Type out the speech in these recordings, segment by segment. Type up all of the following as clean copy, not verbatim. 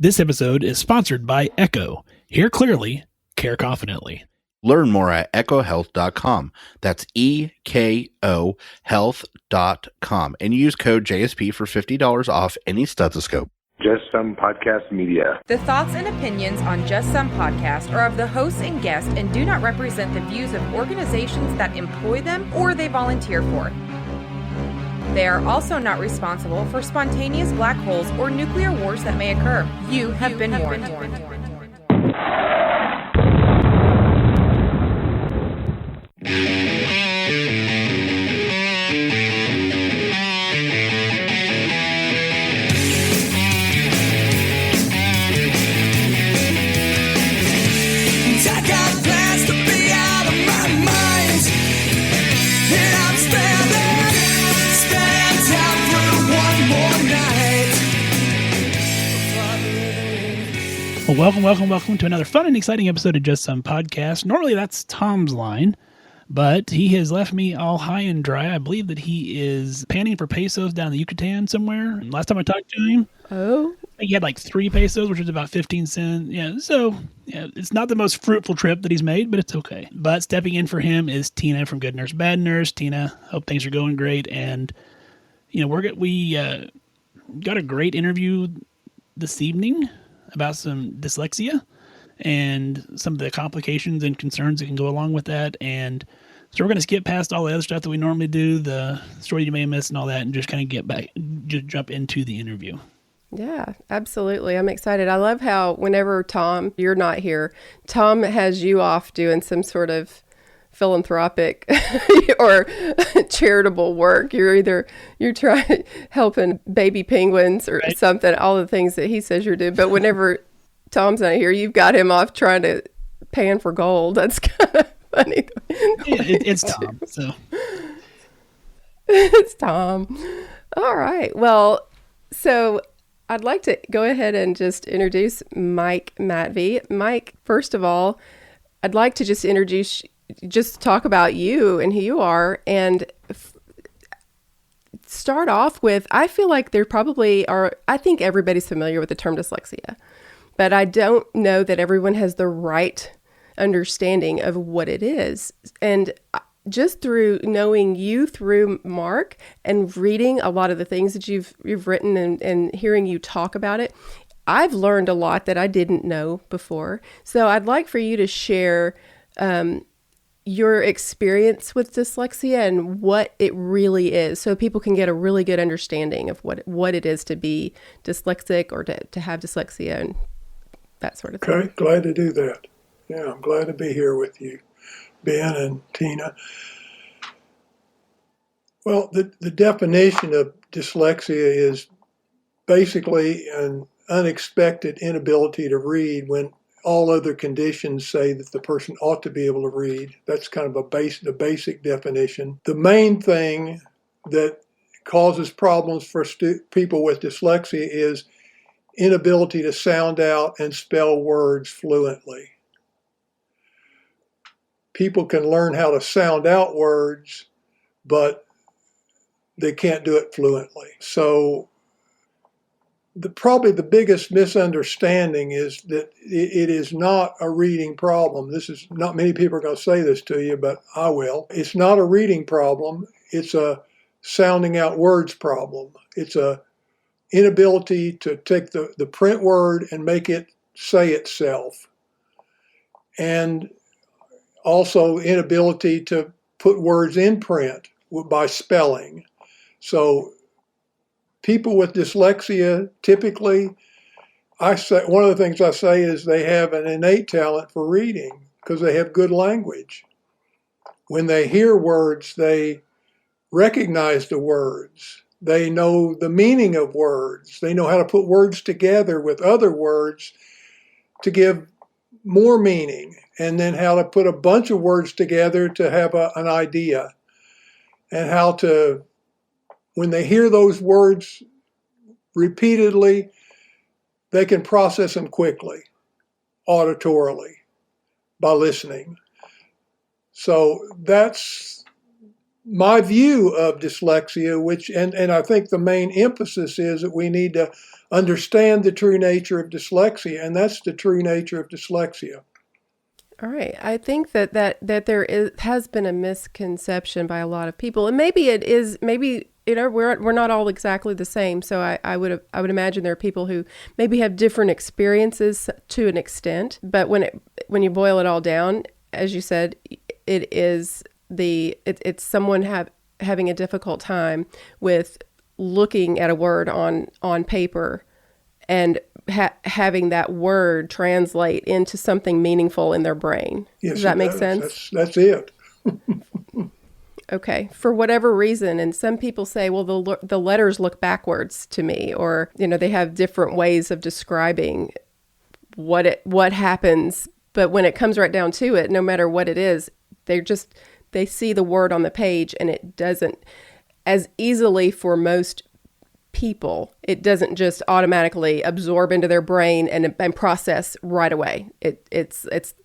This episode is sponsored by Echo. Hear clearly, care confidently. Learn more at echohealth.com. That's EKO health.com. And use code JSP for $50 off any stethoscope. Just Some Podcast Media. The thoughts and opinions on Just Some Podcast are of the hosts and guests and do not represent the views of organizations that employ them or they volunteer for. They are also not responsible for spontaneous black holes or nuclear wars that may occur. You have been warned. Well, welcome to another fun and exciting episode of Just Some Podcast. Normally that's Tom's line, but he has left me all high and dry. I believe that he is panning for pesos down in the Yucatan somewhere. And last time I talked to him, he had like 3 pesos, which is about 15 cents. It's not the most fruitful trip that he's made, but it's okay. But stepping in for him is Tina from Good Nurse, Bad Nurse. Tina, hope things are going great. And, we got a great interview this evening about some dyslexia and some of the complications and concerns that can go along with that. And so we're going to skip past all the other stuff that we normally do, the story you may have missed and all that, and just kind of jump into the interview. Yeah, absolutely. I'm excited. I love how whenever Tom, you're not here, Tom has you off doing some sort of philanthropic or charitable work. You're trying helping baby penguins or something, all the things that he says you're doing. But whenever Tom's not here, you've got him off trying to pan for gold. That's kind of funny. It's Tom. So it's Tom. All right. Well, so I'd like to go ahead and just introduce Mike Matvy. Mike, first of all, I'd like to just talk about you and who you are and start off with, I feel like there probably are, I think everybody's familiar with the term dyslexia, but I don't know that everyone has the right understanding of what it is. And just through knowing you through Mark and reading a lot of the things that you've written and hearing you talk about it, I've learned a lot that I didn't know before. So I'd like for you to share your experience with dyslexia and what it really is, so people can get a really good understanding of what it is to be dyslexic or to have dyslexia and that sort of thing. Okay, glad to do that. Yeah, I'm glad to be here with you, Ben and Tina. Well, the definition of dyslexia is basically an unexpected inability to read when all other conditions say that the person ought to be able to read. That's kind of the basic definition. The main thing that causes problems for people with dyslexia is inability to sound out and spell words fluently. People can learn how to sound out words, but they can't do it fluently. So probably the biggest misunderstanding is that it is not a reading problem. This is not many people are going to say this to you, but I will. It's not a reading problem. It's a sounding out words problem. It's a inability to take the print word and make it say itself. And also inability to put words in print by spelling. So people with dyslexia, typically, I say one of the things I say is they have an innate talent for reading because they have good language. When they hear words, they recognize the words. They know the meaning of words. They know how to put words together with other words to give more meaning, and then how to put a bunch of words together to have an idea, and how to, when they hear those words repeatedly, they can process them quickly, auditorily, by listening. So that's my view of dyslexia, and I think the main emphasis is that we need to understand the true nature of dyslexia, and that's the true nature of dyslexia. All right. I think that has been a misconception by a lot of people, and maybe it is. Maybe we're not all exactly the same. So I would imagine there are people who maybe have different experiences to an extent. But when you boil it all down, as you said, it's someone having a difficult time with looking at a word on paper and having that word translate into something meaningful in their brain. Yes, does that make sense? That's it. Okay. For whatever reason, and some people say, well, the letters look backwards to me, or they have different ways of describing what happens. But when it comes right down to it, no matter what it is, they see the word on the page, and it doesn't, as easily for most people, it doesn't just automatically absorb into their brain and process right away. They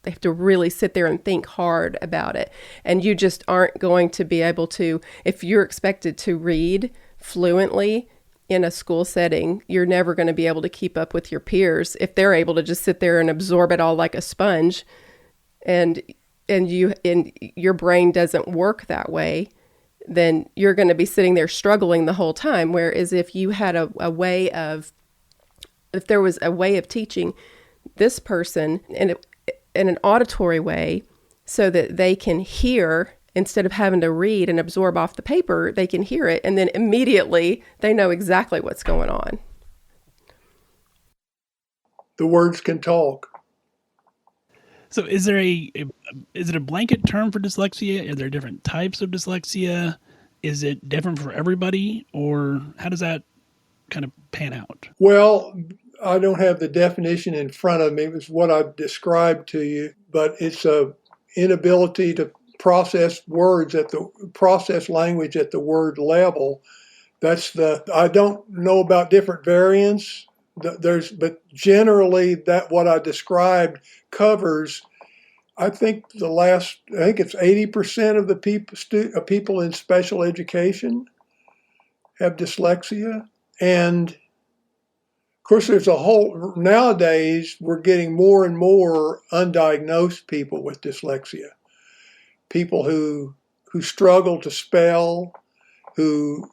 have to really sit there and think hard about it. And you just aren't going to be able to, if you're expected to read fluently in a school setting, you're never going to be able to keep up with your peers if they're able to just sit there and absorb it all like a sponge, and your brain doesn't work that way. Then you're going to be sitting there struggling the whole time. Whereas if you had if there was a way of teaching this person in an auditory way, so that they can hear instead of having to read and absorb off the paper, they can hear it, and then immediately they know exactly what's going on. The words can talk. So is it a blanket term for dyslexia? Are there different types of dyslexia? Is it different for everybody, or how does that kind of pan out? Well, I don't have the definition in front of me. It was what I've described to you, but it's a inability to process language at the word level. I don't know about different variants. But generally what I described covers, I think it's 80% of the people in special education have dyslexia. And of course, nowadays we're getting more and more undiagnosed people with dyslexia. People who struggle to spell, who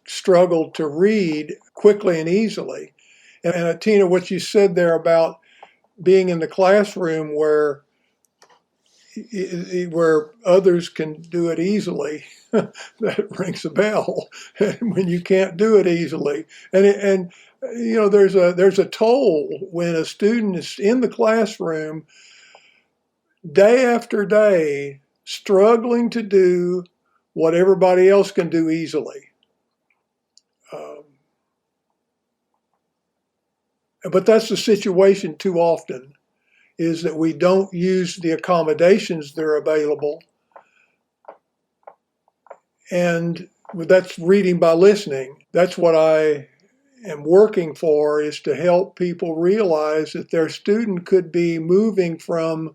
struggle to read quickly and easily. And Tina, what you said there about being in the classroom where others can do it easily, that rings a bell. When you can't do it easily, and there's a toll when a student is in the classroom day after day struggling to do what everybody else can do easily. But that's the situation too often, is that we don't use the accommodations that are available. And that's reading by listening. That's what I am working for, is to help people realize that their student could be moving from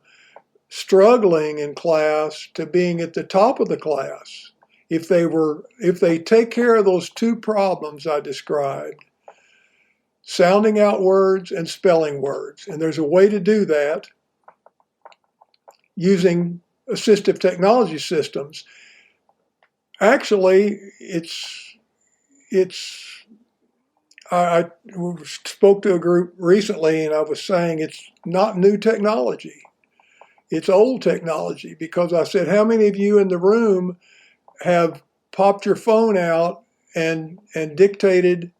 struggling in class to being at the top of the class if they take care of those two problems I described. Sounding out words and spelling words. And there's a way to do that using assistive technology systems. Actually, I spoke to a group recently, and I was saying it's not new technology. It's old technology, because I said, how many of you in the room have popped your phone out and dictated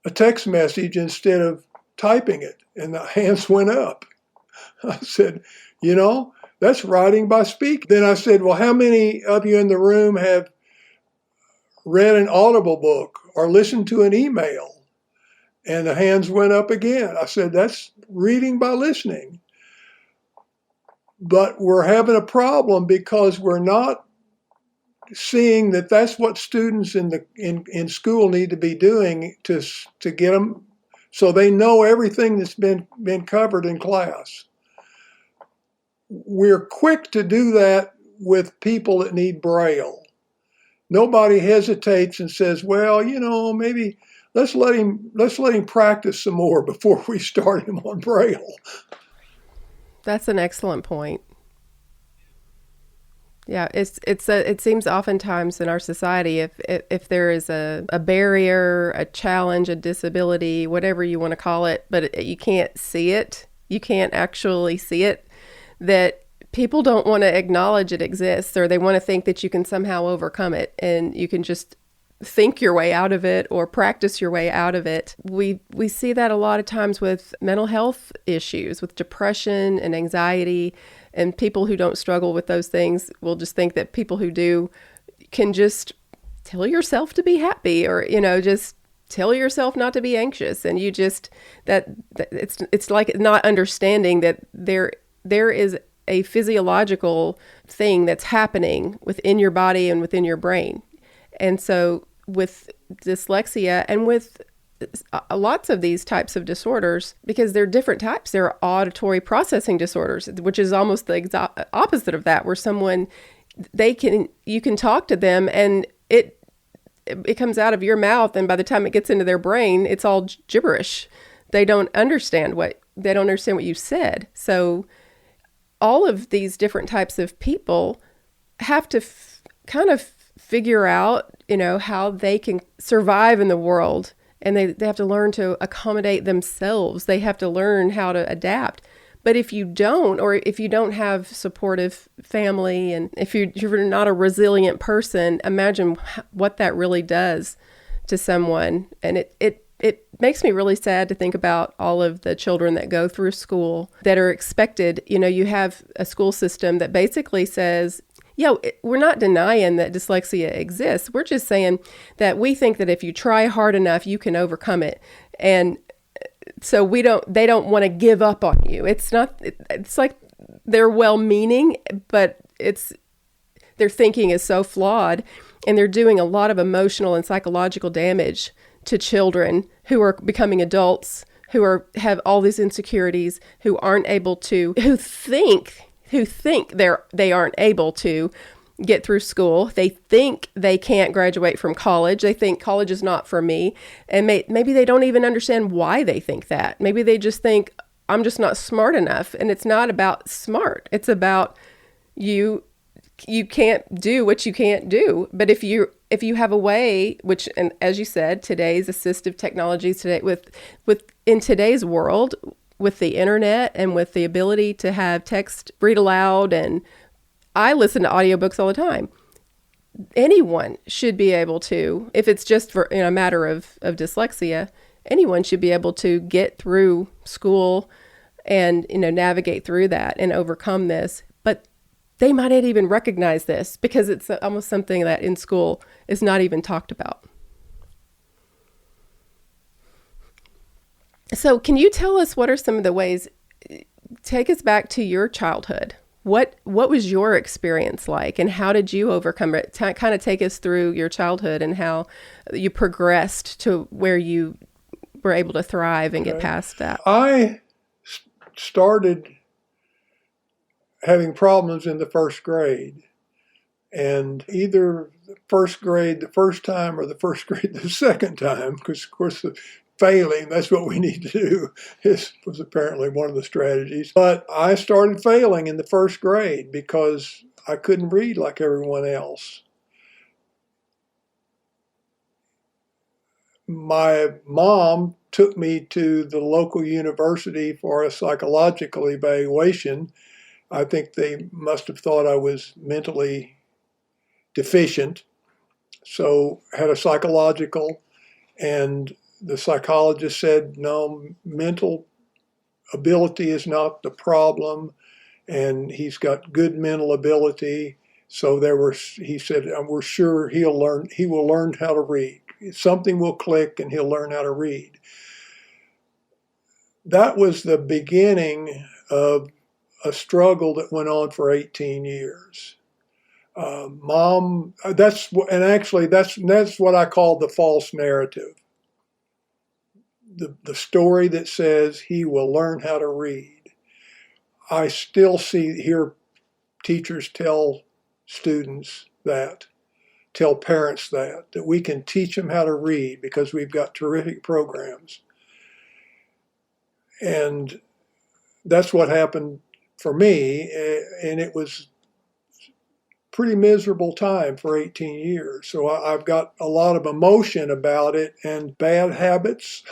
a text message instead of typing it? And the hands went up. I said, that's writing by speaking. Then I said, well, how many of you in the room have read an Audible book or listened to an email? And the hands went up again. I said, that's reading by listening. But we're having a problem because we're not seeing that that's what students in school need to be doing to get them so they know everything that's been covered in class. We're quick to do that with people that need Braille. Nobody hesitates and says, well, maybe let's let him practice some more before we start him on Braille. That's an excellent point. Yeah, it seems oftentimes in our society, if there is a barrier, a challenge, a disability, whatever you want to call it, but you can't see it, you can't actually see it, that people don't want to acknowledge it exists, or they want to think that you can somehow overcome it and you can just think your way out of it or practice your way out of it. We see that a lot of times with mental health issues, with depression and anxiety, and people who don't struggle with those things will just think that people who do can just tell yourself to be happy, or, just tell yourself not to be anxious. And you just, that it's like not understanding that there is a physiological thing that's happening within your body and within your brain. And so with dyslexia and with lots of these types of disorders, because they're different types, there are auditory processing disorders, which is almost the opposite of that, where you can talk to them and it comes out of your mouth, and by the time it gets into their brain, it's all gibberish. They don't understand what you said. So all of these different types of people have to kind of figure out, how they can survive in the world, and they have to learn to accommodate themselves. They have to learn how to adapt. But if you don't, or if you don't have supportive family, and if you're not a resilient person, imagine what that really does to someone. And it makes me really sad to think about all of the children that go through school that are expected. You have a school system that basically says, we're not denying that dyslexia exists. We're just saying that we think that if you try hard enough, you can overcome it. And so they don't want to give up on you. It's like they're well-meaning, but their thinking is so flawed, and they're doing a lot of emotional and psychological damage to children who are becoming adults, who have all these insecurities, who think they aren't able to get through school. They think they can't graduate from college. They think college is not for me. And maybe they don't even understand why they think that. Maybe they just think, I'm just not smart enough. And it's not about smart. It's about you can't do what you can't do. But if you have a way, which, and as you said, today's assistive technologies today, in today's world, with the internet and with the ability to have text read aloud, and I listen to audiobooks all the time. Anyone should be able to, if it's just for a matter of dyslexia, anyone should be able to get through school and navigate through that and overcome this. But they might not even recognize this because it's almost something that in school is not even talked about. So can you tell us what are some of the ways, take us back to your childhood. What was your experience like, and how did you overcome it? Kind of take us through your childhood and how you progressed to where you were able to thrive and get past that. I started having problems in the first grade, and either the first grade the first time or the first grade the second time, because of course failing, that's what we need to do, was apparently one of the strategies. But I started failing in the first grade because I couldn't read like everyone else. My mom took me to the local university for a psychological evaluation. I think they must have thought I was mentally deficient, so had a psychological, and the psychologist said, no, mental ability is not the problem, and he's got good mental ability. So he said, we're sure he will learn how to read. Something will click and he'll learn how to read. That was the beginning of a struggle that went on for 18 years. That's what I call the false narrative. The story that says he will learn how to read. I still hear teachers tell students that tell parents that we can teach them how to read because we've got terrific programs. And that's what happened for me, and it was pretty miserable time for 18 years. So I've got a lot of emotion about it and bad habits,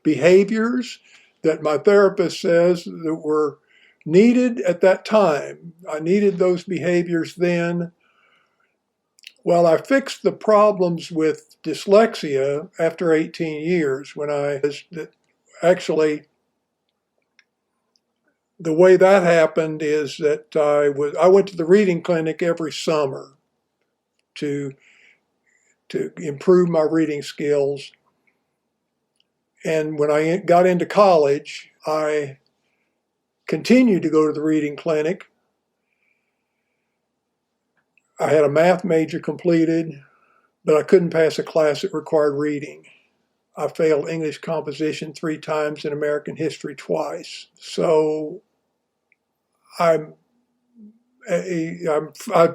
behaviors that my therapist says that were needed at that time. I needed those behaviors then. Well, I fixed the problems with dyslexia after 18 years when actually the way that happened is that I went to the reading clinic every summer to improve my reading skills. And when I got into college, I continued to go to the reading clinic. I had a math major completed, but I couldn't pass a class that required reading. I failed English composition 3 times and American history twice. So I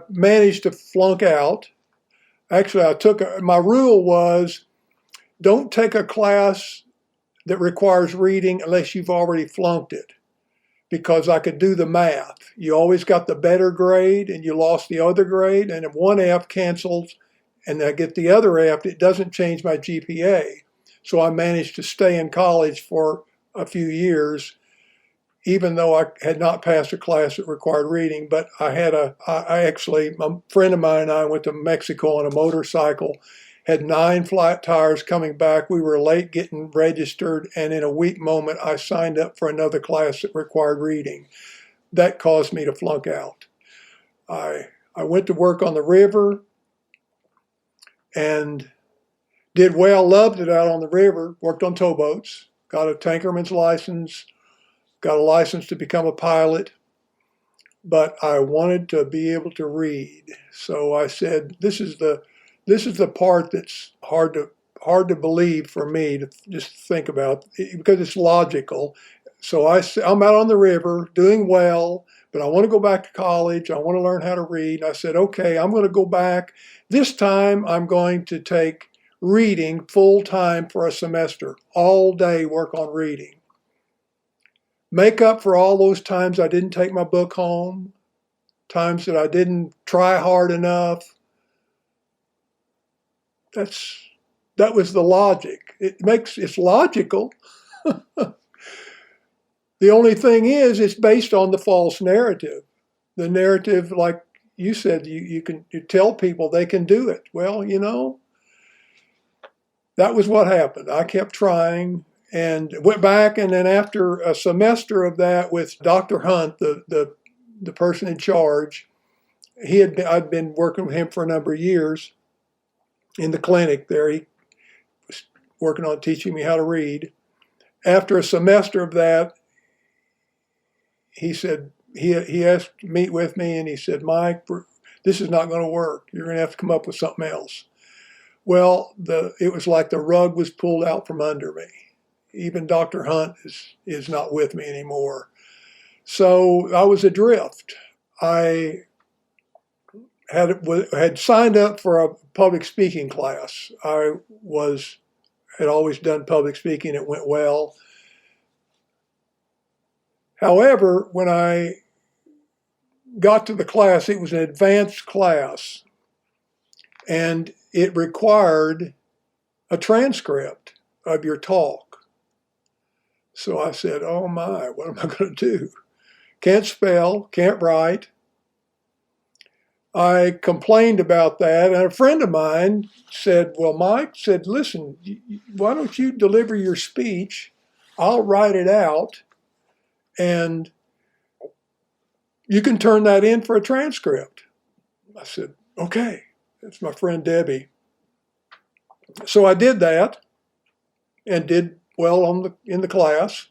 managed to flunk out. Actually, my rule was don't take a class that requires reading unless you've already flunked it, because I could do the math. You always got the better grade and you lost the other grade, and if one F cancels and I get the other F, it doesn't change my GPA. So I managed to stay in college for a few years, even though I had not passed a class that required reading. But a friend of mine and I went to Mexico on a motorcycle, had 9 flat tires coming back. We were late getting registered, and in a weak moment, I signed up for another class that required reading. That caused me to flunk out. I went to work on the river and did well, loved it out on the river, worked on towboats, got a tankerman's license, got a license to become a pilot, but I wanted to be able to read. So I said, this is the part that's hard to believe for me to just think about, because it's logical. So I'm out on the river doing well, but I want to go back to college. I want to learn how to read. I said, okay, I'm going to go back. This time I'm going to take reading full time for a semester, all day work on reading. Make up for all those times I didn't take my book home, times that I didn't try hard enough. That was the logic. It's logical. The only thing is, it's based on the false narrative. The narrative, like you said, you tell people they can do it. Well, that was what happened. I kept trying and went back, and then after a semester of that with Dr. Hunt, the person in charge, I'd been working with him for a number of years in the clinic there. He was working on teaching me how to read. After a semester of that, he said, he asked to meet with me, and he said, Mike, this is not going to work. You're going to have to come up with something else. Well, it was like the rug was pulled out from under me. Even Dr. Hunt is not with me anymore. So I was adrift. I had signed up for a public speaking class. I had always done public speaking. It went well. However, when I got to the class, it was an advanced class, and it required a transcript of your talk. So I said, oh my, what am I going to do? Can't spell, can't write. I complained about that, and a friend of mine said, well, Mike said, listen, why don't you deliver your speech? I'll write it out, and you can turn that in for a transcript. I said, okay. That's my friend Debbie. So I did that and did well in the class.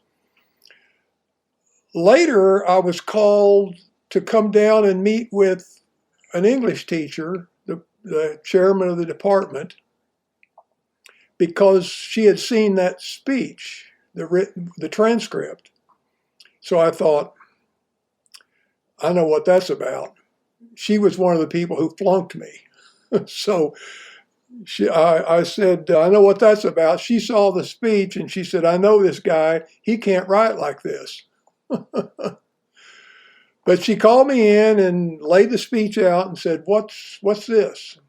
Later, I was called to come down and meet with an English teacher, the chairman of the department, because she had seen that speech, the transcript. So I thought, I know what that's about. She was one of the people who flunked me. So I said, I know what that's about. She saw the speech and she said, I know this guy. He can't write like this. But she called me in and laid the speech out and said, what's this?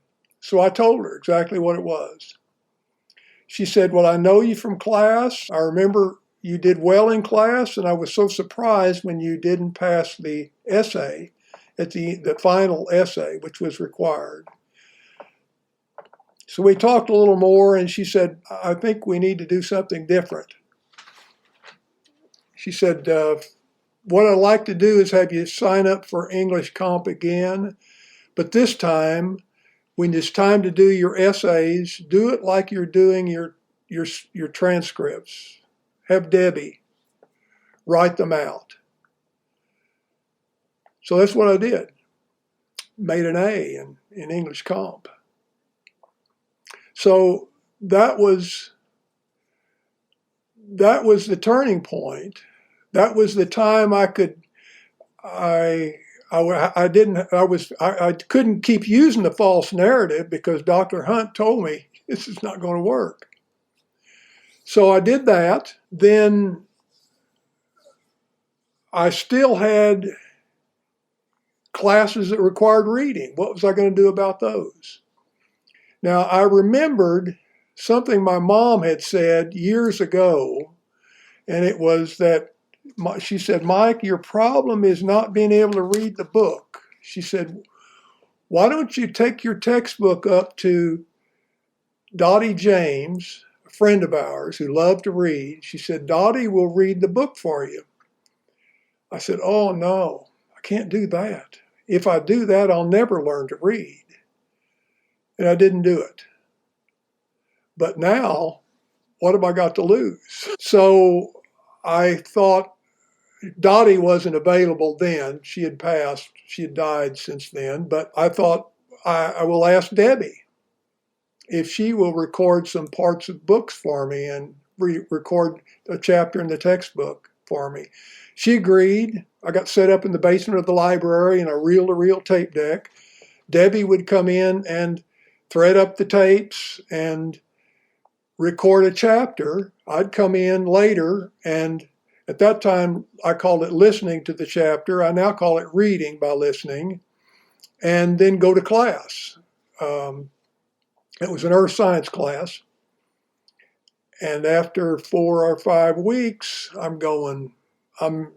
So I told her exactly what it was. She said, well, I know you from class. I remember you did well in class, and I was so surprised when you didn't pass the essay, at the final essay, which was required. So we talked a little more, and she said, I think we need to do something different. She said, what I'd like to do is have you sign up for English Comp again, but this time, when it's time to do your essays, do it like you're doing your transcripts. Have Debbie write them out. So that's what I did. Made an A in English Comp. So that was the turning point. That was the time I couldn't keep using the false narrative because Dr. Hunt told me this is not going to work. So I did that. Then I still had classes that required reading. What was I going to do about those? Now, I remembered something my mom had said years ago, and it was that she said, Mike, your problem is not being able to read the book. She said, why don't you take your textbook up to Dottie James, a friend of ours who loved to read. She said, Dottie will read the book for you. I said, oh no, I can't do that. If I do that, I'll never learn to read. And I didn't do it. But now, what have I got to lose? So I thought, Dottie wasn't available then. She had passed. She had died since then. But I thought, I will ask Debbie if she will record some parts of books for me and record a chapter in the textbook for me. She agreed. I got set up in the basement of the library in a reel-to-reel tape deck. Debbie would come in and thread up the tapes and record a chapter. I'd come in later, and at that time I called it listening to the chapter. I now call it reading by listening, and then go to class. It was an earth science class. And after 4 or 5 weeks, I'm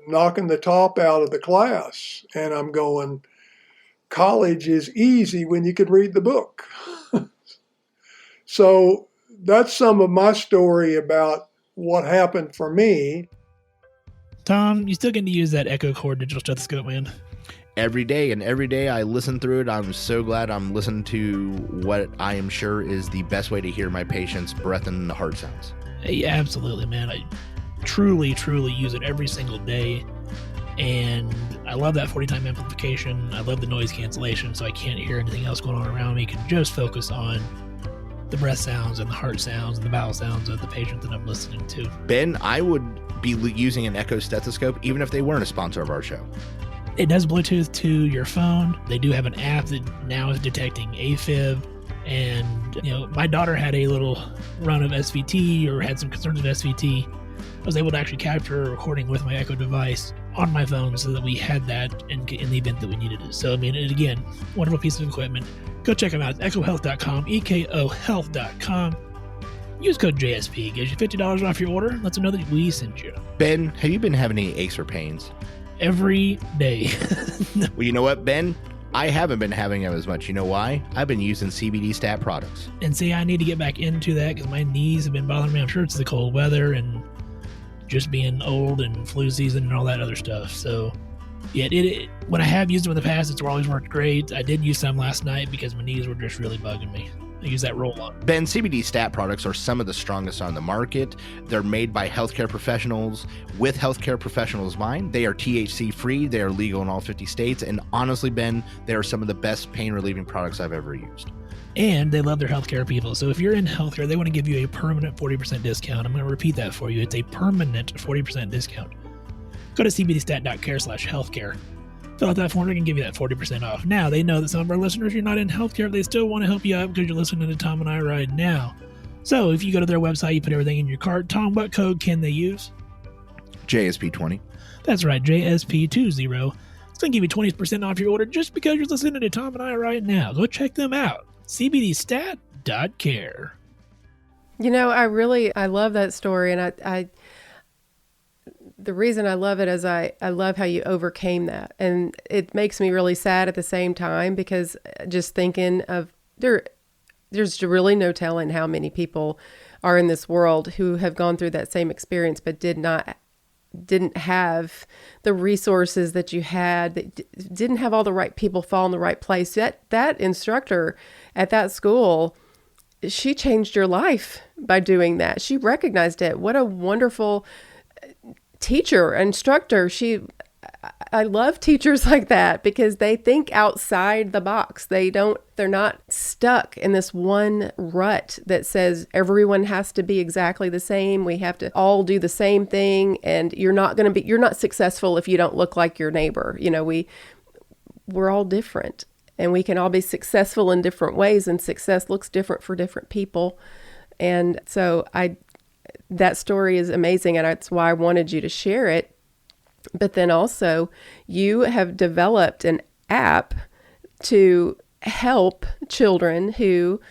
knocking the top out of the class, and I'm going, college is easy when you can read the book. So that's some of my story about what happened for me. Tom, you still getting to use that Echo Cord digital stethoscope, man? Every day, and every day I listen through it. I'm so glad I'm listening to what I am sure is the best way to hear my patient's breath and heart sounds. Yeah, absolutely, man. I truly use it every single day. And I love that 40-time amplification. I love the noise cancellation, so I can't hear anything else going on around me. I can just focus on the breath sounds and the heart sounds and the bowel sounds of the patient that I'm listening to. Ben, I would be using an Echo stethoscope even if they weren't a sponsor of our show. It does Bluetooth to your phone. They do have an app that now is detecting AFib. And, my daughter had a little run of SVT or had some concerns with SVT. I was able to actually capture a recording with my Echo device on my phone so that we had that in the event that we needed it. So, again, wonderful piece of equipment. Go check them out. It's echohealth.com, ekohealth.com. Use code JSP. Gives you $50 off your order. Lets them know that we sent you. Ben, have you been having any aches or pains? Every day. Well, you know what, Ben? I haven't been having them as much. You know why? I've been using CBD Stat products. And see, I need to get back into that because my knees have been bothering me. I'm sure it's the cold weather and just being old and flu season and all that other stuff. So, yeah, when I have used them in the past, it's always worked great. I did use some last night because my knees were just really bugging me. I use that roll-on. Ben, CBD Stat products are some of the strongest on the market. They're made by healthcare professionals with healthcare professionals in mind. They are THC-free. They are legal in all 50 states. And honestly, Ben, they are some of the best pain-relieving products I've ever used. And they love their healthcare people. So if you're in healthcare, they want to give you a permanent 40% discount. I'm going to repeat that for you. It's a permanent 40% discount. Go to cbdstat.care/healthcare. Fill out that form, they can give you that 40% off. Now, they know that some of our listeners, you're not in healthcare, they still want to help you out because you're listening to Tom and I right now. So if you go to their website, you put everything in your cart. Tom, what code can they use? JSP20. That's right, JSP20. It's going to give you 20% off your order just because you're listening to Tom and I right now. Go check them out. cbdstat.care. You know, I love that story. And the reason I love it is I love how you overcame that. And it makes me really sad at the same time, because just thinking of there's really no telling how many people are in this world who have gone through that same experience, but didn't have the resources that you had, that didn't have all the right people fall in the right place. That instructor at that school, she changed your life by doing that. She recognized it. What a wonderful teacher, instructor. I love teachers like that, because they think outside the box. They're not stuck in this one rut that says everyone has to be exactly the same. We have to all do the same thing, and you're not successful if you don't look like your neighbor. You know, we're all different, and we can all be successful in different ways, and success looks different for different people. And so that story is amazing, and that's why I wanted you to share it. But then also, you have developed an app to help children who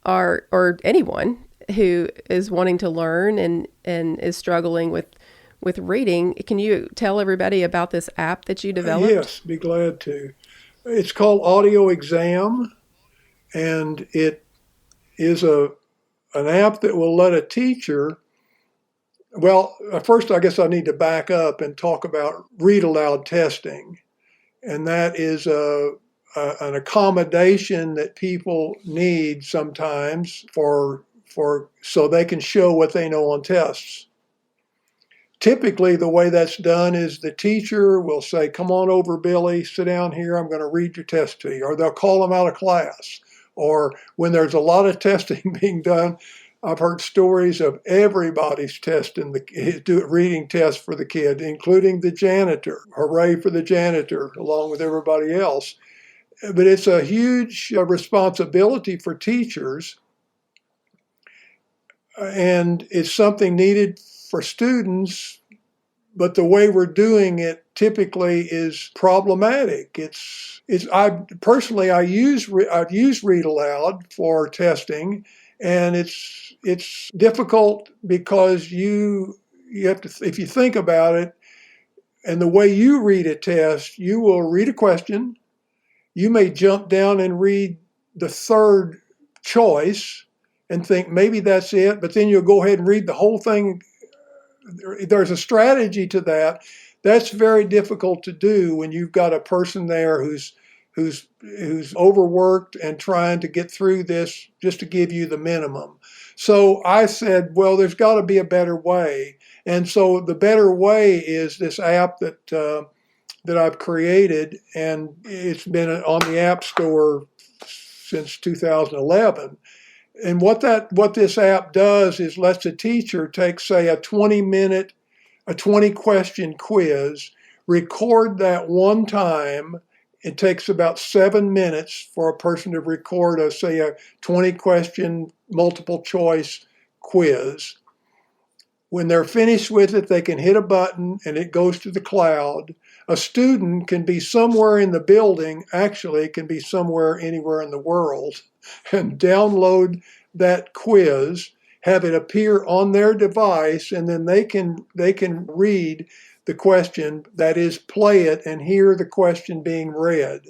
are, or anyone who is wanting to learn and is struggling with reading. Can you tell everybody about this app that you developed? Yes, be glad to. It's called Audio Exam, and it is an app that will let a teacher. Well, first, I guess I need to back up and talk about read aloud testing. And that is an accommodation that people need sometimes for so they can show what they know on tests. Typically, the way that's done is the teacher will say, "Come on over, Billy, sit down here, I'm going to read your test to you." Or they'll call them out of class. Or when there's a lot of testing being done, I've heard stories of everybody's testing reading tests for the kid, including the janitor. Hooray for the janitor, along with everybody else. But it's a huge responsibility for teachers, and it's something needed for students, but the way we're doing it typically is problematic. I've used Read Aloud for testing, and it's difficult because you have to, if you think about it, and the way you read a test, you will read a question, you may jump down and read the third choice and think maybe that's it, but then you'll go ahead and read the whole thing. There's a strategy to that. That's very difficult to do when you've got a person there who's overworked and trying to get through this just to give you the minimum. So I said, well, there's got to be a better way. And so the better way is this app that I've created, and it's been on the App Store since 2011. And what this app does is lets a teacher take, say, a 20-question quiz, record that one time. It takes about 7 minutes for a person to record a 20-question multiple choice quiz. When they're finished with it, they can hit a button and it goes to the cloud. A student can be somewhere in the building, actually it can be somewhere anywhere in the world, and download that quiz, have it appear on their device, and then they can read the question, that is, play it and hear the question being read.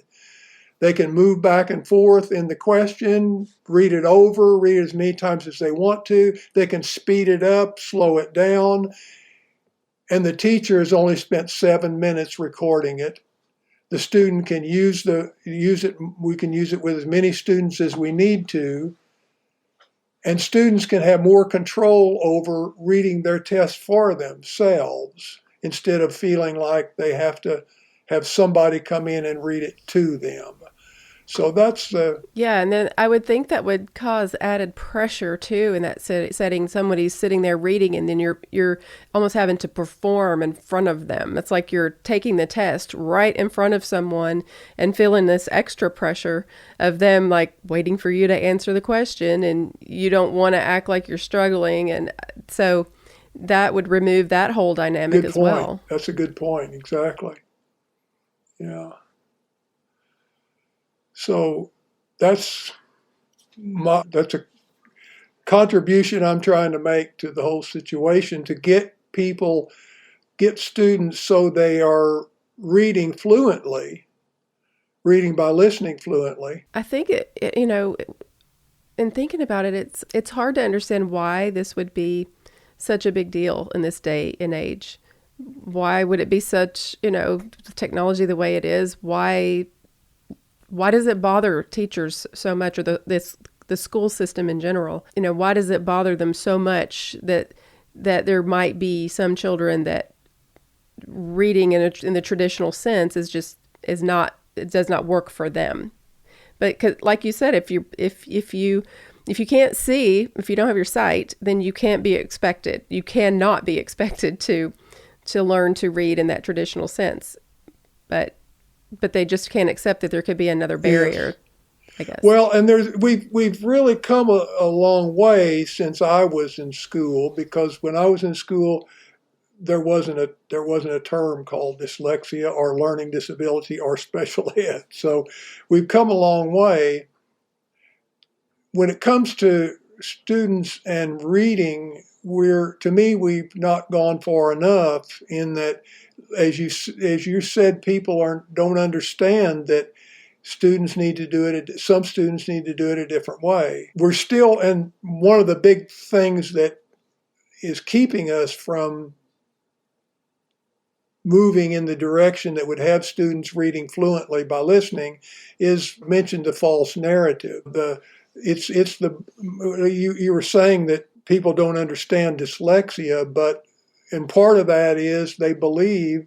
They can move back and forth in the question, read it over, read it as many times as they want to. They can speed it up, slow it down. And the teacher has only spent 7 minutes recording it. The student can use it. We can use it with as many students as we need to. And students can have more control over reading their test for themselves, instead of feeling like they have to have somebody come in and read it to them. So that's Yeah, and then I would think that would cause added pressure too in that setting. Somebody's sitting there reading, and then you're almost having to perform in front of them. It's like you're taking the test right in front of someone and feeling this extra pressure of them like waiting for you to answer the question, and you don't want to act like you're struggling, and so that would remove that whole dynamic as well. That's a good point. Exactly. Yeah. So that's a contribution I'm trying to make to the whole situation, to get students so they are reading fluently, reading by listening fluently. I think in thinking about it, it's hard to understand why this would be such a big deal in this day and age. Why would it be such, technology the way it is? Why does it bother teachers so much, or the school system in general? Why does it bother them so much that there might be some children that reading in the traditional sense it does not work for them? But 'cause, like you said, if you can't see, if you don't have your sight, then you cannot be expected to learn to read in that traditional sense. But they just can't accept that there could be another barrier, I guess. Well, and we've really come a long way since I was in school, because when I was in school, there wasn't a term called dyslexia or learning disability or special ed. So we've come a long way. When it comes to students and reading, we've not gone far enough in that, as you said, people don't understand that students need to do it. Some students need to do it a different way. We're still, and one of the big things that is keeping us from moving in the direction that would have students reading fluently by listening is mentioned the false narrative. You were saying that people don't understand dyslexia, and part of that is they believe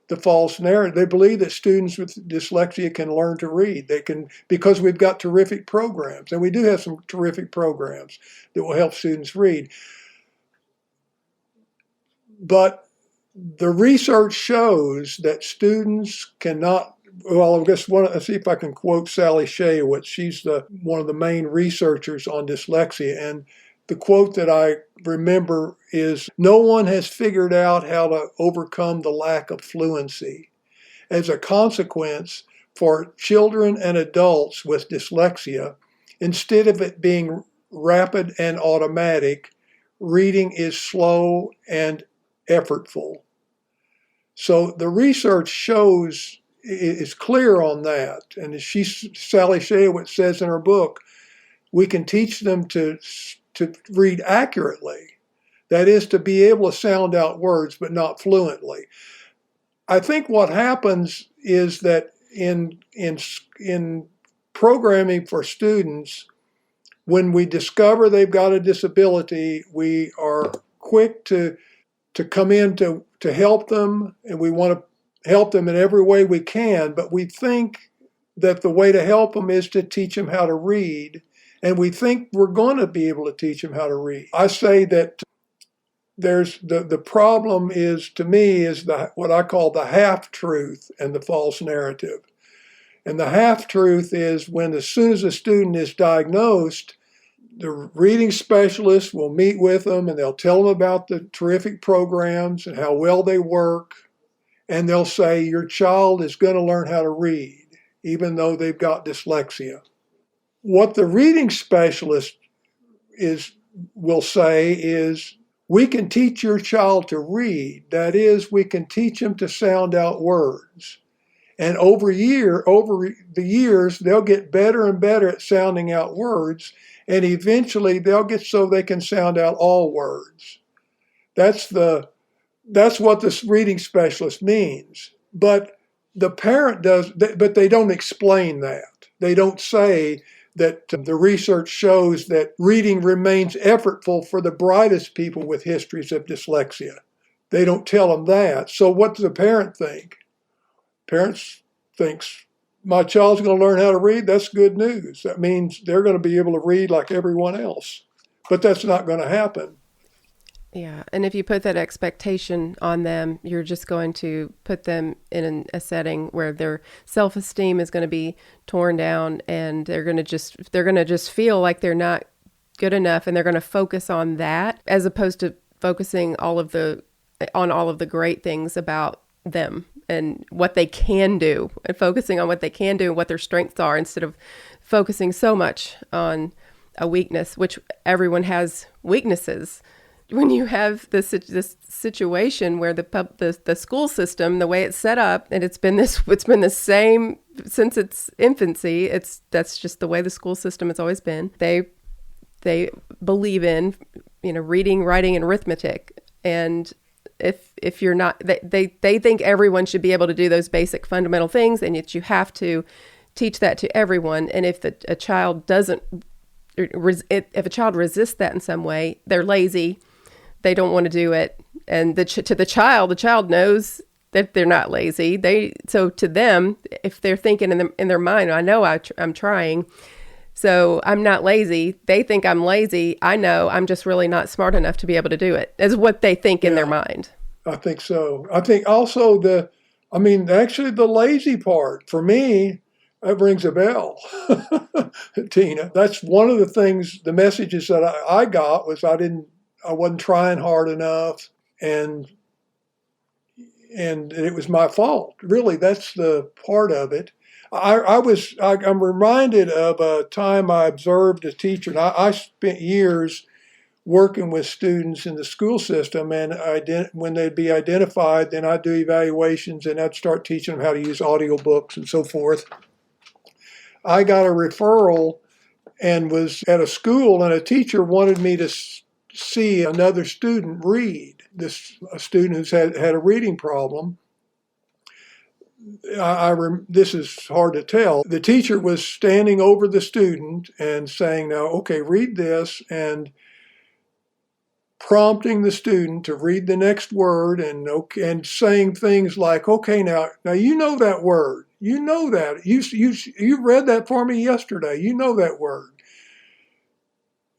the false narrative. They believe that students with dyslexia can learn to read. They can, because we've got terrific programs, and we do have some terrific programs that will help students read. But the research shows that students cannot. Well, let's see if I can quote Sally Shayowitz. She's one of the main researchers on dyslexia, and the quote that I remember is, "No one has figured out how to overcome the lack of fluency. As a consequence, for children and adults with dyslexia, instead of it being rapid and automatic, reading is slow and effortful." So the research shows, is clear on that. And as Sally Shayowitz says in her book, we can teach them to read accurately. That is, to be able to sound out words, but not fluently. I think what happens is that in programming for students, when we discover they've got a disability, we are quick to come in to help them, and we want to help them in every way we can, but we think that the way to help them is to teach them how to read, and we think we're going to be able to teach them how to read. I say that there's the problem is, to me, is what I call the half-truth and the false narrative. And the half-truth is as soon as a student is diagnosed, the reading specialist will meet with them, and they'll tell them about the terrific programs and how well they work. And they'll say, your child is going to learn how to read, even though they've got dyslexia. What the reading specialist will say is, we can teach your child to read. That is, we can teach them to sound out words. And over the years, they'll get better and better at sounding out words. And eventually they'll get so they can sound out all words. That's what this reading specialist means. But the parent does, but they don't explain that. They don't say that the research shows that reading remains effortful for the brightest people with histories of dyslexia. They don't tell them that. So what does the parent think? Parents thinks, my child's going to learn how to read, that's good news. That means they're going to be able to read like everyone else. But that's not going to happen. Yeah, and if you put that expectation on them, you're just going to put them in a setting where their self-esteem is going to be torn down, and they're going to just feel like they're not good enough, and they're going to focus on that as opposed to focusing on all of the great things about them and what they can do, and focusing on what they can do and what their strengths are, instead of focusing so much on a weakness, which everyone has weaknesses. When you have this situation where the school system, the way it's set up, and it's been the same since its infancy. That's just the way the school system has always been. They believe in, reading, writing, and arithmetic, and if you're not, they think everyone should be able to do those basic fundamental things, and yet you have to teach that to everyone. And if a child doesn't, if a child resists that in some way, they're lazy. They don't want to do it. And to the child knows that they're not lazy. So to them, if they're thinking in their mind, I know I'm trying, so I'm not lazy. They think I'm lazy. I know I'm just really not smart enough to be able to do it, is what they think in their mind. I think so. I think also actually the lazy part, for me, that rings a bell, Tina. That's one of the things, the messages that I got was I wasn't trying hard enough, and it was my fault. Really, that's the part of it. I'm reminded of a time I observed a teacher, and I spent years working with students in the school system, and when they'd be identified, then I'd do evaluations, and I'd start teaching them how to use audiobooks and so forth. I got a referral and was at a school, and a teacher wanted me to see another student read. A student who's had a reading problem. This is hard to tell. The teacher was standing over the student and saying, "Now, okay, read this," and prompting the student to read the next word, and saying things like, "Okay, now you know that word. You know that. You read that for me yesterday. You know that word."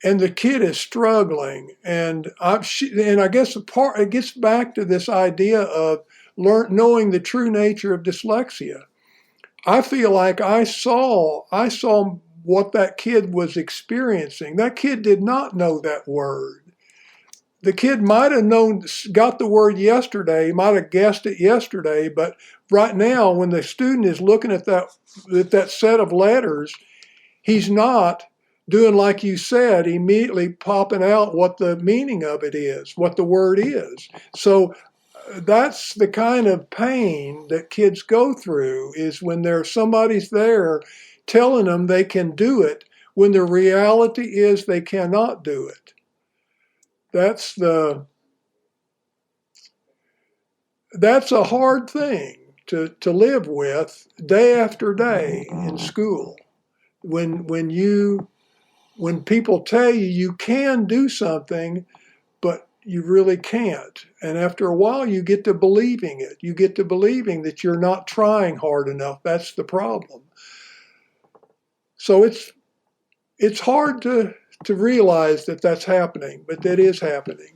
And the kid is struggling, and I guess it gets back to this idea of knowing the true nature of dyslexia. I feel like I saw what that kid was experiencing. That kid did not know that word. The kid might have got the word yesterday, might have guessed it yesterday, but right now, when the student is looking at that set of letters, he's not doing like you said, immediately popping out what the meaning of it is, what the word is. So that's the kind of pain that kids go through, is when somebody's there telling them they can do it, when the reality is they cannot do it. That's a hard thing to live with day after day in school. When people tell you can do something, but you really can't. And after a while, you get to believing it. You get to believing that you're not trying hard enough. That's the problem. So it's hard to realize that that's happening, but that is happening.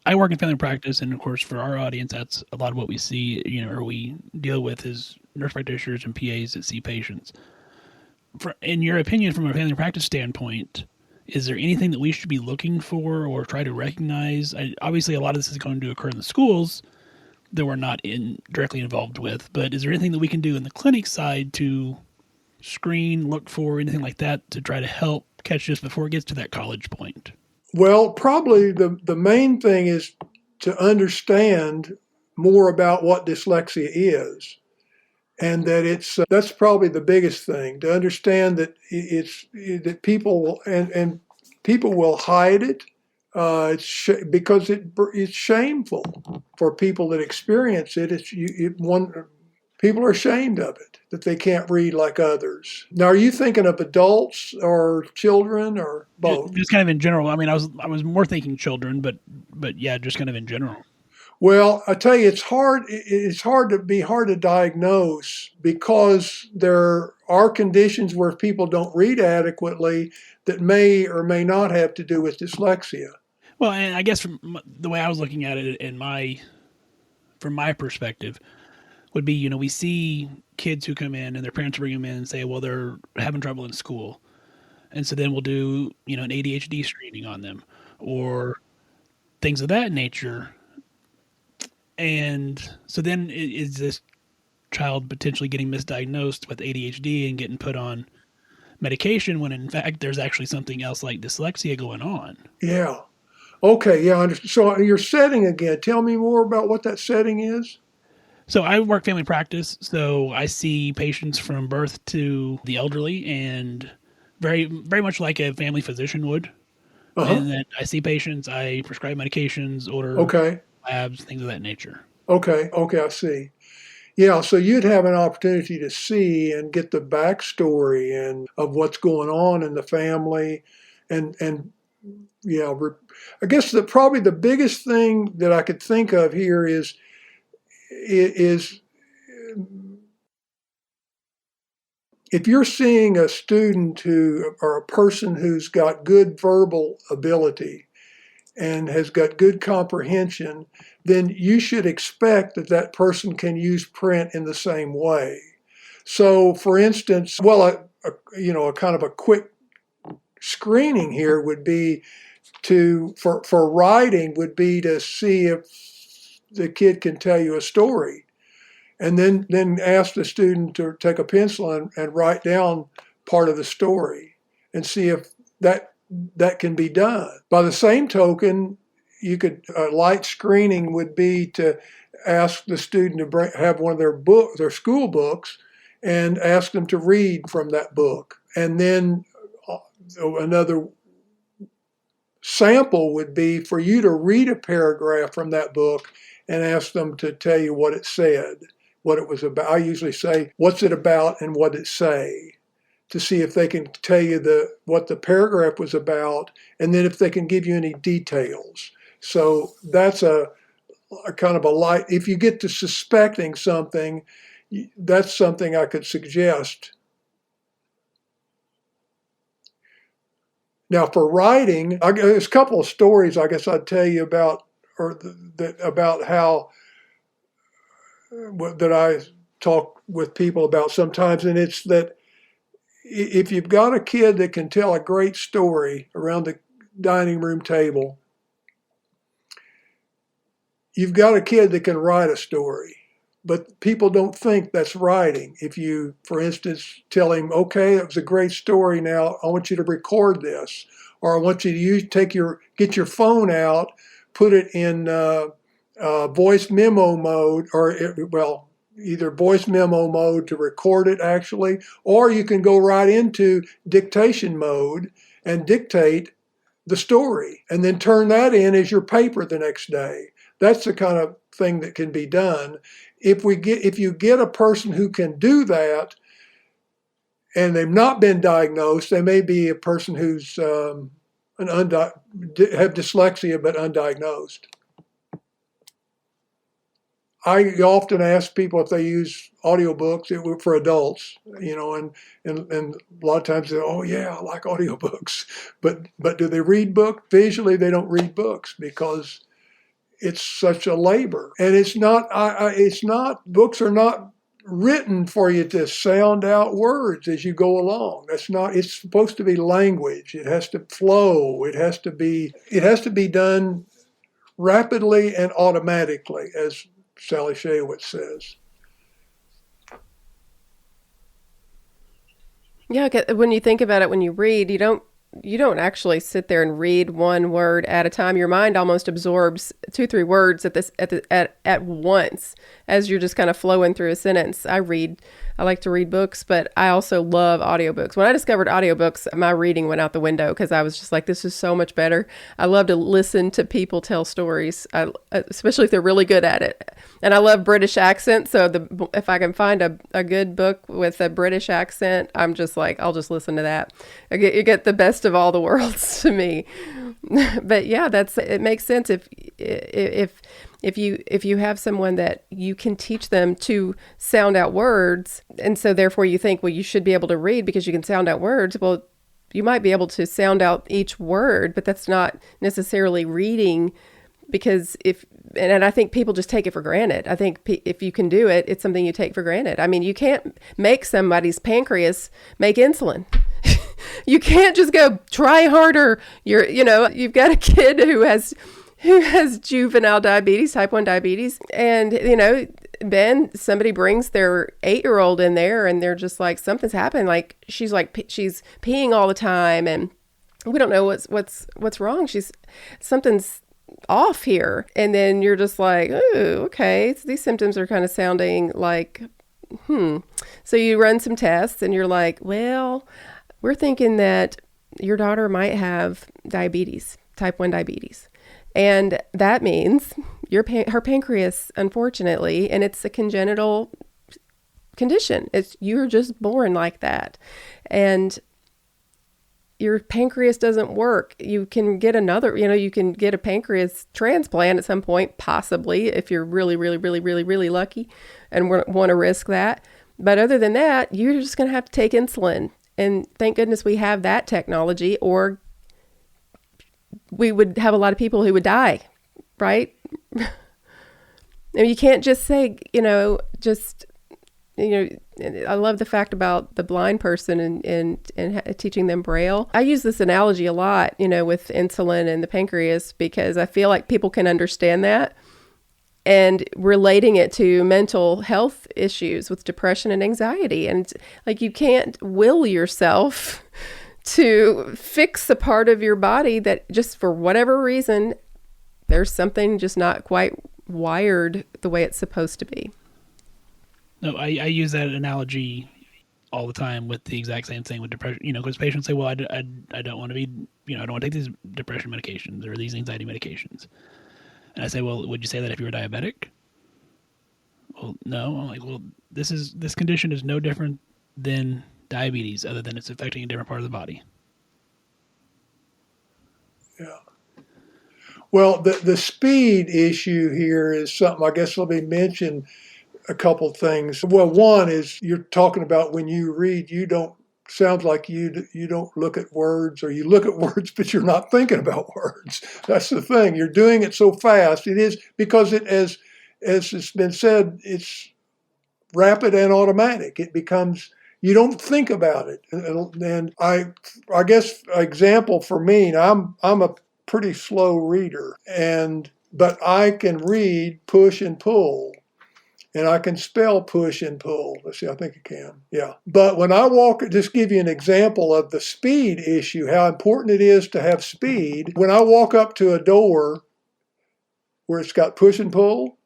I work in family practice, and of course, for our audience, that's a lot of what we see, or we deal with as nurse practitioners and PAs that see patients. In your opinion, from a family practice standpoint, is there anything that we should be looking for or try to recognize? Obviously, a lot of this is going to occur in the schools that we're not directly involved with, but is there anything that we can do in the clinic side to screen, look for, anything like that to try to help catch this before it gets to that college point? Well, probably the main thing is to understand more about what dyslexia is. And that that's probably the biggest thing, to understand that that people people will hide it. Because it's shameful for people that experience it. People are ashamed of it, that they can't read like others. Now, are you thinking of adults or children or both? Just kind of in general. I mean, I was more thinking children, but yeah, just kind of in general. Well, I tell you, it's hard. It's hard to diagnose because there are conditions where people don't read adequately that may or may not have to do with dyslexia. Well, and I guess from the way I was looking at it from my perspective would be, we see kids who come in and their parents bring them in and say, well, they're having trouble in school. And so then we'll do, an ADHD screening on them or things of that nature. And so then is this child potentially getting misdiagnosed with ADHD and getting put on medication when in fact there's actually something else like dyslexia going on? Yeah. Okay. Yeah. I understand. So your setting again, tell me more about what that setting is. So I work family practice. So I see patients from birth to the elderly and very, very much like a family physician would. And then I see patients, I prescribe medications, order labs, things of that nature. Okay, I see. Yeah, so you'd have an opportunity to see and get the backstory and of what's going on in the family, and yeah, I guess probably the biggest thing that I could think of here is if you're seeing a student or a person who's got good verbal ability and has got good comprehension, then you should expect that person can use print in the same way. So, for instance, a kind of a quick screening here would be for writing would be to see if the kid can tell you a story. And then ask the student to take a pencil and write down part of the story and see if that can be done. By the same token, a light screening would be to ask the student to have one of their school books and ask them to read from that book. And then another sample would be for you to read a paragraph from that book and ask them to tell you what it said. What it was about. I usually say, what's it about and what it say, to see if they can tell you what the paragraph was about, and then if they can give you any details. So that's a kind of a light. If you get to suspecting something, that's something I could suggest. Now for writing, there's a couple of stories I guess I'd tell you about, about how that I talk with people about sometimes, and it's that if you've got a kid that can tell a great story around the dining room table, you've got a kid that can write a story. But people don't think that's writing. If you, for instance, tell him, okay, that was a great story, now I want you to record this, or I want you to get your phone out, put it in voice memo mode, either voice memo mode to record it actually, or you can go right into dictation mode and dictate the story and then turn that in as your paper the next day. That's the kind of thing that can be done. If you get a person who can do that and they've not been diagnosed, they may be a person who's have dyslexia but undiagnosed. I often ask people if they use audiobooks for adults, and a lot of times they say, oh yeah, I like audiobooks. But do they read books? Visually, they don't read books because it's such a labor. And books are not written for you to sound out words as you go along. It's supposed to be language. It has to flow. It has to be done rapidly and automatically, as Sally Shayowitz says. Yeah, when you think about it, when you read, you don't actually sit there and read one word at a time. Your mind almost absorbs 2-3 words at once as you're just kind of flowing through a sentence. I like to read books, but I also love audiobooks. When I discovered audiobooks, my reading went out the window because I was just like, this is so much better. I love to listen to people tell stories, especially if they're really good at it. And I love British accents. So if I can find a good book with a British accent, I'm just like, I'll just listen to that. You get the best best of all the worlds to me. But yeah, it makes sense if you have someone that you can teach them to sound out words, and so therefore you think, well, you should be able to read because you can sound out words. Well, you might be able to sound out each word, but that's not necessarily reading, because and I think people just take it for granted. I think if you can do it, it's something you take for granted. I mean, you can't make somebody's pancreas make insulin. You can't just go try harder. You've got a kid who has juvenile diabetes, type 1 diabetes, and somebody brings their 8-year-old in there and they're just like, something's happened. Like she's peeing all the time and we don't know what's wrong. Something's off here. And then you're just like, oh, okay. So these symptoms are kind of sounding like, So you run some tests and you're like, well, we're thinking that your daughter might have diabetes, type 1 diabetes. And that means her pancreas, unfortunately, and it's a congenital condition. You're just born like that. And your pancreas doesn't work. You can get you can get a pancreas transplant at some point, possibly, if you're really, really, really, really, really lucky and want to risk that. But other than that, you're just going to have to take insulin. And thank goodness we have that technology, or we would have a lot of people who would die, right? And you can't just say, I love the fact about the blind person and teaching them Braille. I use this analogy a lot, with insulin and the pancreas, because I feel like people can understand that, and relating it to mental health issues with depression and anxiety. And like, you can't will yourself to fix a part of your body that just for whatever reason, there's something just not quite wired the way it's supposed to be. No, I use that analogy all the time with the exact same thing with depression, because patients say, well, I don't want to be, I don't want to take these depression medications or these anxiety medications. And I say, well, would you say that if you were diabetic? Well, no. I'm like, well, this condition is no different than diabetes, other than it's affecting a different part of the body. Yeah. Well, the speed issue here is something, I guess, let me mention a couple things. Well, one is you're talking about when you read, sounds like you don't look at words, or you look at words, but you're not thinking about words. That's the thing. You're doing it so fast. It is because as it's been said, it's rapid and automatic. It becomes, you don't think about it. And I guess example for me, I'm a pretty slow reader, but I can read push and pull. And I can spell push and pull. Let's see, I think I can. Yeah. But when I walk, just give you an example of the speed issue, how important it is to have speed. When I walk up to a door where it's got push and pull,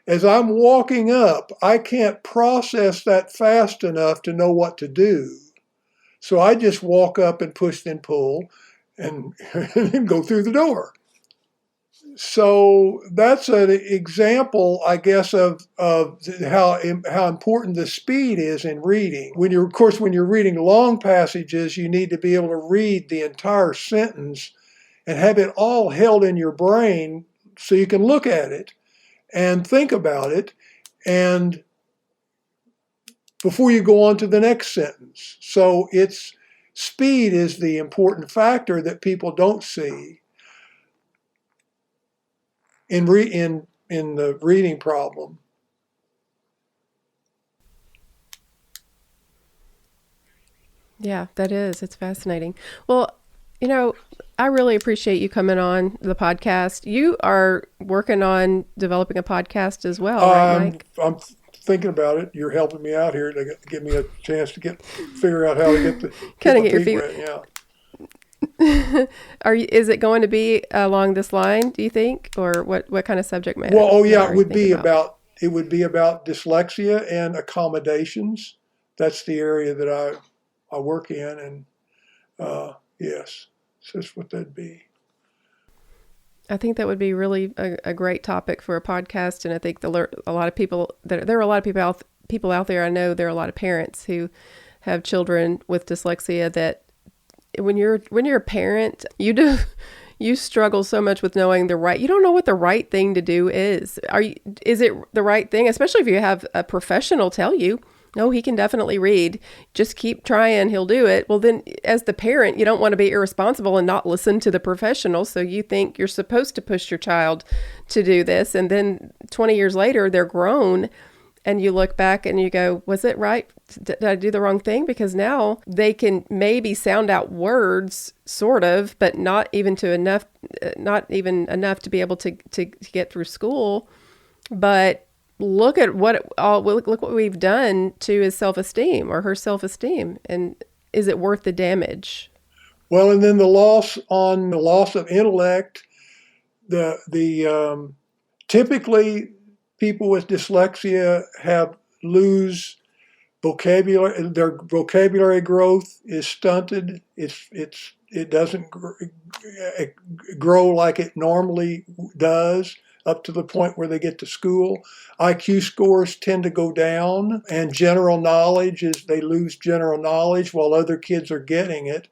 as I'm walking up, I can't process that fast enough to know what to do. So I just walk up and push and pull and go through the door. So that's an example, I guess, of how important the speed is in reading. When you're reading long passages, you need to be able to read the entire sentence and have it all held in your brain so you can look at it and think about it, and before you go on to the next sentence. So speed is the important factor that people don't see in the reading problem. Yeah, that is. It's fascinating. Well, I really appreciate you coming on the podcast. You are working on developing a podcast as well, right, Mike? I'm thinking about it. You're helping me out here to give me a chance to figure out how to get your feet wet. Yeah. Is it going to be along this line, do you think, or what kind of subject matter? Well, it would be about dyslexia and accommodations. That's the area that I work in, and yes, so that's what that'd be. I think that would be really a great topic for a podcast, and I think there are a lot of people out there. I know there are a lot of parents who have children with dyslexia that when you're a parent, you struggle so much with knowing you don't know what the right thing to do is. Is it the right thing? Especially if you have a professional tell you, no, he can definitely read. Just keep trying. He'll do it. Well, then as the parent, you don't want to be irresponsible and not listen to the professional. So you think you're supposed to push your child to do this. And then 20 years later, they're grown and you look back and you go, was it right? Did I do the wrong thing? Because now they can maybe sound out words, sort of, but not even enough to be able to get through school. But look at what we've done to his self-esteem or her self-esteem, and is it worth the damage? Well, and then the loss of intellect. Typically, people with dyslexia lose vocabulary. Their vocabulary growth is stunted. It doesn't grow like it normally does up to the point where they get to school. IQ scores tend to go down, and general knowledge they lose general knowledge while other kids are getting it.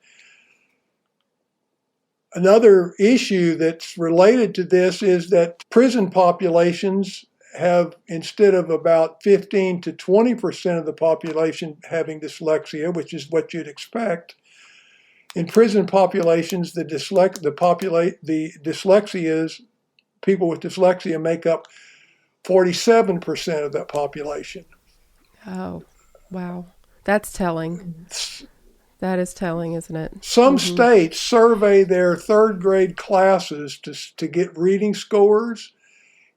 Another issue that's related to this is that prison populations have, instead of about 15 to 20% of the population having dyslexia, which is what you'd expect, in prison populations, people with dyslexia make up 47% of that population. Oh, wow. That's telling. That is telling, isn't it? Some states survey their third grade classes to get reading scores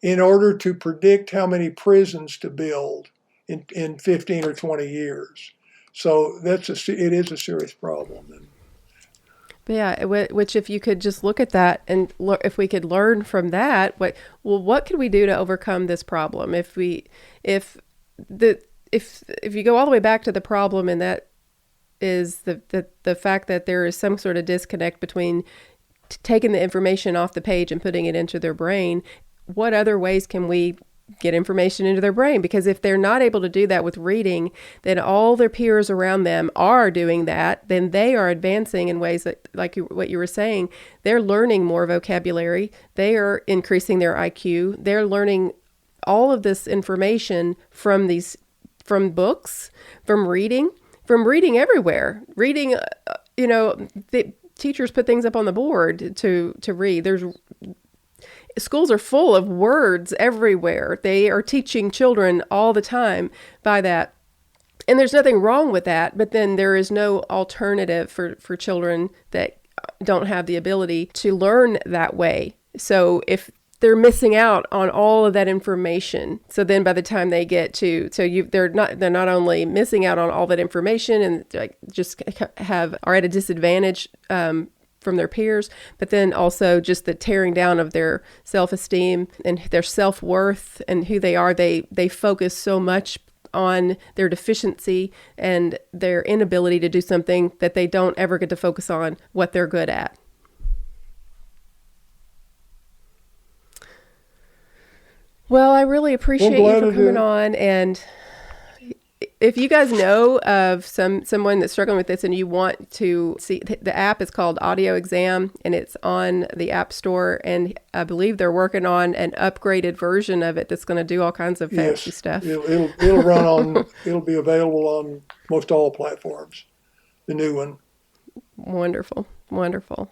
in order to predict how many prisons to build in 15 or 20 years. So it is a serious problem. Yeah, which if you could just look at that and if we could learn from that, what could we do to overcome this problem? If you go all the way back to the problem, and that is the fact that there is some sort of disconnect between taking the information off the page and putting it into their brain, what other ways can we get information into their brain? Because if they're not able to do that with reading, then all their peers around them are doing that. Then they are advancing in ways that, like what you were saying, they're learning more vocabulary. They are increasing their IQ. They're learning all of this information from books, from reading everywhere. Reading, the teachers put things up on the board to read. Schools are full of words everywhere. They are teaching children all the time by that. And there's nothing wrong with that, but then there is no alternative for children that don't have the ability to learn that way. So if they're missing out on all of that information, so then by the time they get they're not only missing out on all that information and are at a disadvantage from their peers, but then also just the tearing down of their self-esteem and their self-worth and who they are. They focus so much on their deficiency and their inability to do something that they don't ever get to focus on what they're good at. Well, I really appreciate you for coming on, and if you guys know of someone that's struggling with this and you want to see, the app is called Audio Exam, and it's on the App Store, and I believe they're working on an upgraded version of it that's going to do all kinds of fancy stuff. It'll run on, it'll be available on most all platforms, the new one. Wonderful.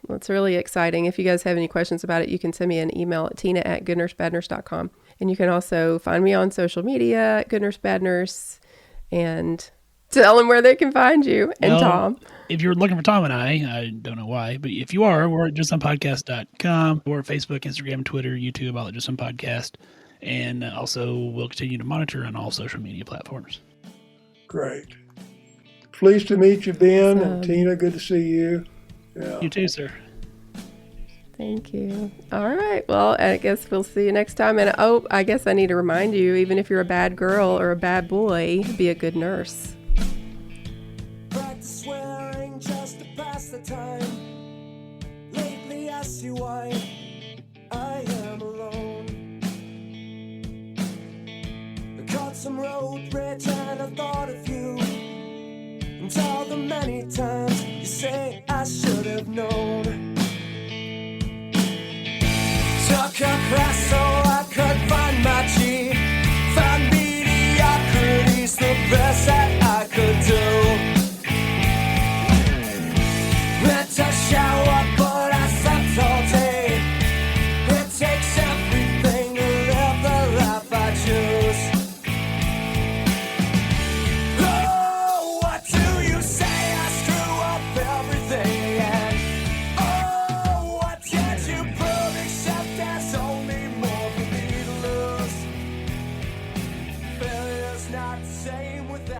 That's really exciting. If you guys have any questions about it, you can send me an email at tina@goodnursebadnurse.com. And you can also find me on social media at goodnursebadnurse, and tell them where they can find you. And Tom. If you're looking for Tom and I don't know why, but if you are, we're at justsomepodcast.com. We're at Facebook, Instagram, Twitter, YouTube, all at Just Some Podcast. And also we'll continue to monitor on all social media platforms. Great. Pleased to meet you, Ben and Tina. Good to see you. Yeah. You too, sir. Thank you. All right. Well, I guess we'll see you next time. And I guess I need to remind you, even if you're a bad girl or a bad boy, be a good nurse. Practice swearing just to pass the time. Lately I see why I am alone. I caught some road rage and I thought of you. And all the many times you say I should have known. Took a class so I could find my G. Found mediocrity's the best that I could do. Meant to shower, but I slept all day. It takes everything to live the life I choose. Oh, what do you say? I screw up everything again. Oh, what did you prove except there's only more for me to lose? Failure's not the same without